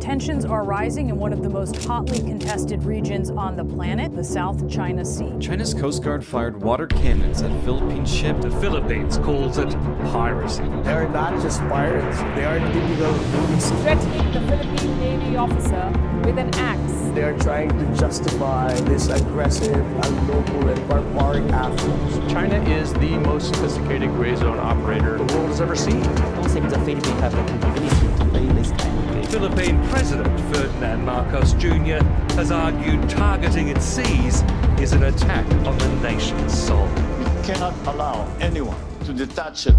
Tensions are rising in one of the most hotly contested regions on the planet, the South China Sea. China's Coast Guard fired water cannons at Philippine ship. The Philippines calls it piracy. They are not just pirates, they are illegal goons. Threatening the Philippine Navy officer with an axe. They are trying to justify this aggressive, unlawful, and barbaric actions. China is the most sophisticated gray zone operator the world has ever seen. I don't think the Philippines have the capability to play this kind of game. Philippine President Ferdinand Marcos Jr. has argued targeting its seas is an attack on the nation's soul. We cannot allow anyone to detach it.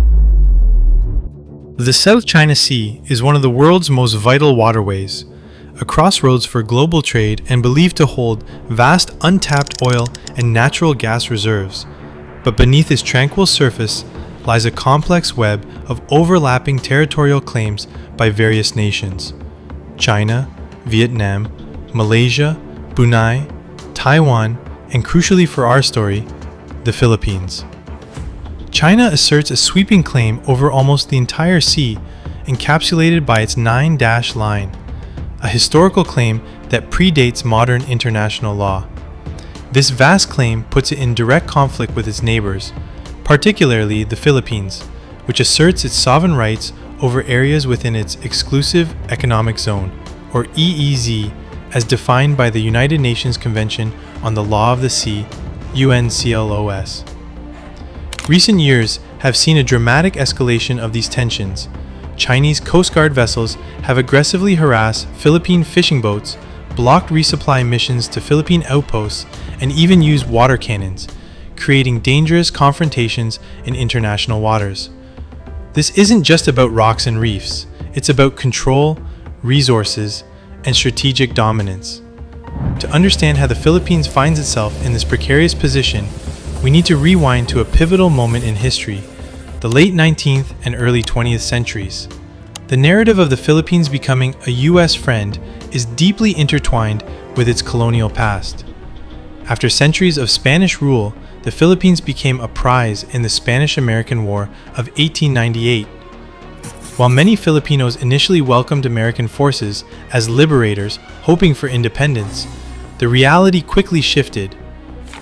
The South China Sea is one of the world's most vital waterways, a crossroads for global trade and believed to hold vast untapped oil and natural gas reserves. But beneath its tranquil surface lies a complex web of overlapping territorial claims by various nations: China, Vietnam, Malaysia, Brunei, Taiwan, and crucially for our story, the Philippines. China asserts a sweeping claim over almost the entire sea, encapsulated by its 9-dash line, a historical claim that predates modern international law. This vast claim puts it in direct conflict with its neighbors, particularly the Philippines, which asserts its sovereign rights over areas within its Exclusive Economic Zone, or EEZ, as defined by the United Nations Convention on the Law of the Sea, UNCLOS. Recent years have seen a dramatic escalation of these tensions. Chinese Coast Guard vessels have aggressively harassed Philippine fishing boats, blocked resupply missions to Philippine outposts, and even used water cannons, creating dangerous confrontations in international waters. This isn't just about rocks and reefs, it's about control, resources, and strategic dominance. To understand how the Philippines finds itself in this precarious position, we need to rewind to a pivotal moment in history, the late 19th and early 20th centuries. The narrative of the Philippines becoming a U.S. friend is deeply intertwined with its colonial past. After centuries of Spanish rule, the Philippines became a prize in the Spanish-American War of 1898. While many Filipinos initially welcomed American forces as liberators hoping for independence, the reality quickly shifted.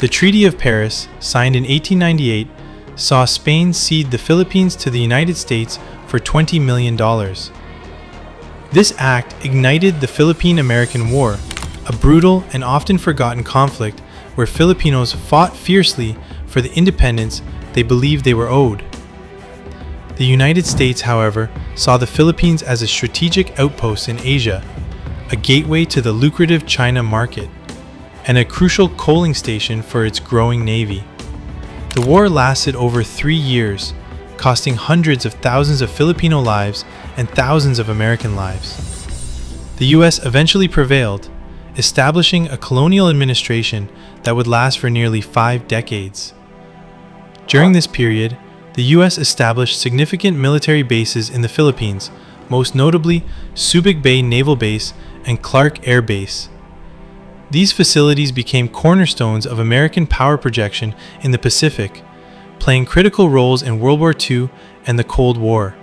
The Treaty of Paris, signed in 1898, saw Spain cede the Philippines to the United States for $20 million. This act ignited the Philippine-American War, a brutal and often forgotten conflict where Filipinos fought fiercely for the independence they believed they were owed. The United States, however, saw the Philippines as a strategic outpost in Asia, a gateway to the lucrative China market, and a crucial coaling station for its growing navy. The war lasted over 3 years, costing hundreds of thousands of Filipino lives and thousands of American lives. The U.S. eventually prevailed, establishing a colonial administration that would last for nearly 5 decades. During this period, the U.S. established significant military bases in the Philippines, most notably Subic Bay Naval Base and Clark Air Base. These facilities became cornerstones of American power projection in the Pacific, playing critical roles in World War II and the Cold War.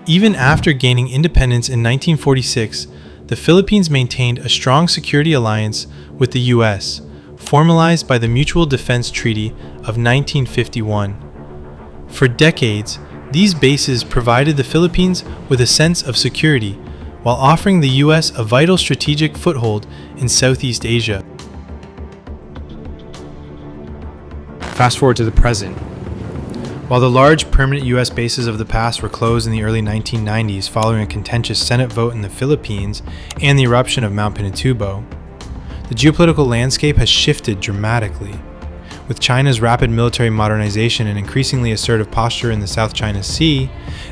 Even after gaining independence in 1946, the Philippines maintained a strong security alliance with the U.S., formalized by the Mutual Defense Treaty of 1951. For decades, these bases provided the Philippines with a sense of security, while offering the U.S. a vital strategic foothold in Southeast Asia. Fast forward to the present. While the large permanent U.S. bases of the past were closed in the early 1990s following a contentious Senate vote in the Philippines and the eruption of Mount Pinatubo, the geopolitical landscape has shifted dramatically. With China's rapid military modernization and increasingly assertive posture in the South China Sea,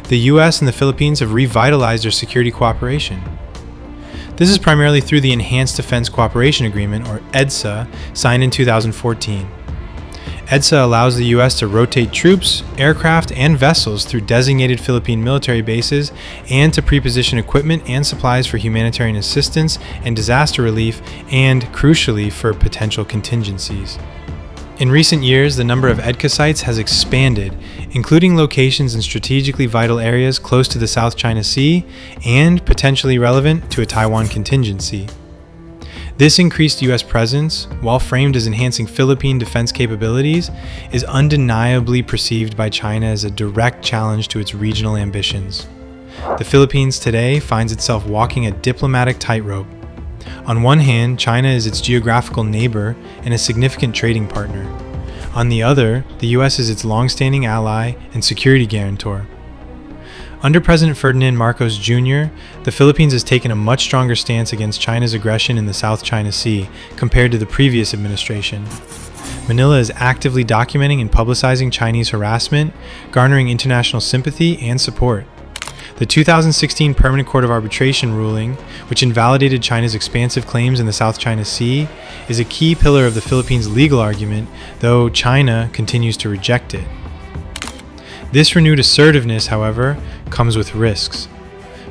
the U.S. and the Philippines have revitalized their security cooperation. This is primarily through the Enhanced Defense Cooperation Agreement, or EDSA, signed in 2014. EDSA allows the U.S. to rotate troops, aircraft, and vessels through designated Philippine military bases and to preposition equipment and supplies for humanitarian assistance and disaster relief and, crucially, for potential contingencies. In recent years, the number of EDCA sites has expanded, including locations in strategically vital areas close to the South China Sea and potentially relevant to a Taiwan contingency. This increased U.S. presence, while framed as enhancing Philippine defense capabilities, is undeniably perceived by China as a direct challenge to its regional ambitions. The Philippines today finds itself walking a diplomatic tightrope. On one hand, China is its geographical neighbor and a significant trading partner. On the other, the U.S. is its long-standing ally and security guarantor. Under President Ferdinand Marcos Jr., the Philippines has taken a much stronger stance against China's aggression in the South China Sea compared to the previous administration. Manila is actively documenting and publicizing Chinese harassment, garnering international sympathy and support. The 2016 Permanent Court of Arbitration ruling, which invalidated China's expansive claims in the South China Sea, is a key pillar of the Philippines' legal argument, though China continues to reject it. This renewed assertiveness, however, comes with risks.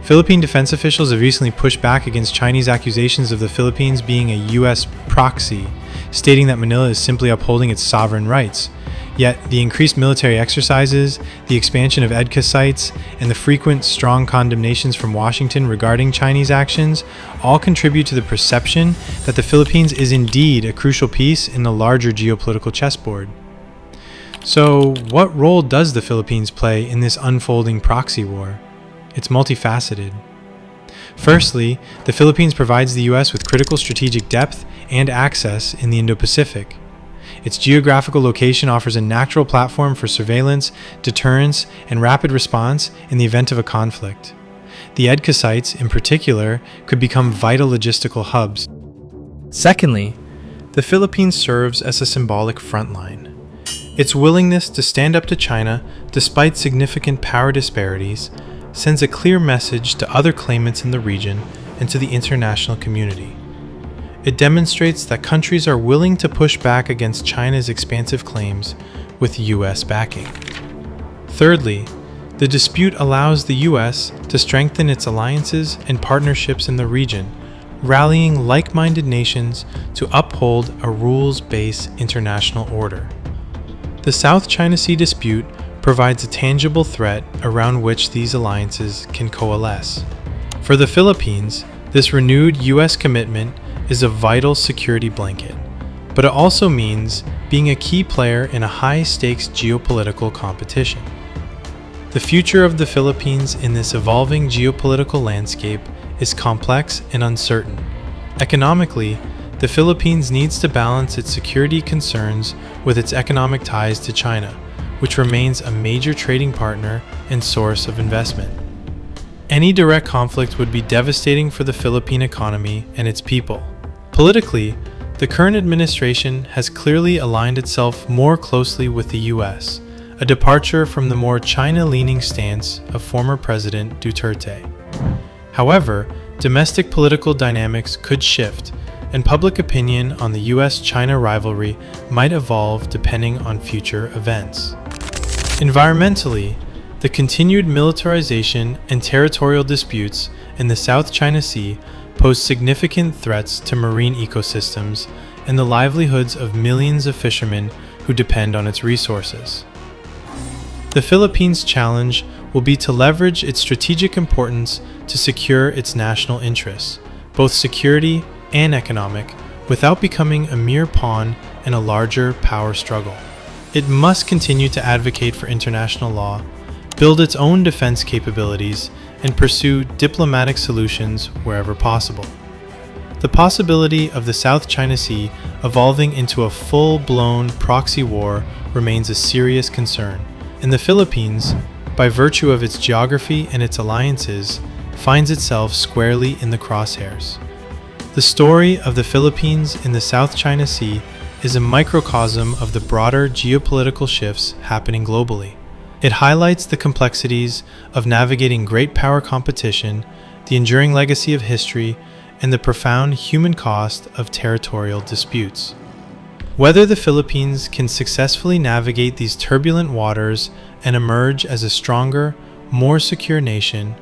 Philippine defense officials have recently pushed back against Chinese accusations of the Philippines being a U.S. proxy, stating that Manila is simply upholding its sovereign rights. Yet, the increased military exercises, the expansion of EDCA sites, and the frequent strong condemnations from Washington regarding Chinese actions all contribute to the perception that the Philippines is indeed a crucial piece in the larger geopolitical chessboard. So, what role does the Philippines play in this unfolding proxy war? It's multifaceted. Firstly, the Philippines provides the U.S. with critical strategic depth and access in the Indo-Pacific. Its geographical location offers a natural platform for surveillance, deterrence, and rapid response in the event of a conflict. The EDCA sites, in particular, could become vital logistical hubs. Secondly, the Philippines serves as a symbolic frontline. Its willingness to stand up to China, despite significant power disparities, sends a clear message to other claimants in the region and to the international community. It demonstrates that countries are willing to push back against China's expansive claims with U.S. backing. Thirdly, the dispute allows the U.S. to strengthen its alliances and partnerships in the region, rallying like-minded nations to uphold a rules-based international order. The South China Sea dispute provides a tangible threat around which these alliances can coalesce. For the Philippines, this renewed U.S. commitment is a vital security blanket, but it also means being a key player in a high-stakes geopolitical competition. The future of the Philippines in this evolving geopolitical landscape is complex and uncertain. Economically, the Philippines needs to balance its security concerns with its economic ties to China, which remains a major trading partner and source of investment. Any direct conflict would be devastating for the Philippine economy and its people. Politically, the current administration has clearly aligned itself more closely with the U.S., a departure from the more China-leaning stance of former President Duterte. However, domestic political dynamics could shift, and public opinion on the U.S.-China rivalry might evolve depending on future events. Environmentally, the continued militarization and territorial disputes in the South China Sea pose significant threats to marine ecosystems and the livelihoods of millions of fishermen who depend on its resources. The Philippines' challenge will be to leverage its strategic importance to secure its national interests, both security and economic, without becoming a mere pawn in a larger power struggle. It must continue to advocate for international law, build its own defense capabilities, and pursue diplomatic solutions wherever possible. The possibility of the South China Sea evolving into a full-blown proxy war remains a serious concern, and the Philippines, by virtue of its geography and its alliances, finds itself squarely in the crosshairs. The story of the Philippines in the South China Sea is a microcosm of the broader geopolitical shifts happening globally. It highlights the complexities of navigating great power competition, the enduring legacy of history, and the profound human cost of territorial disputes. Whether the Philippines can successfully navigate these turbulent waters and emerge as a stronger, more secure nation,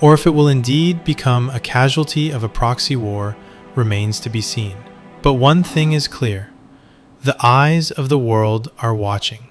or if it will indeed become a casualty of a proxy war, remains to be seen. But one thing is clear: The eyes of the world are watching.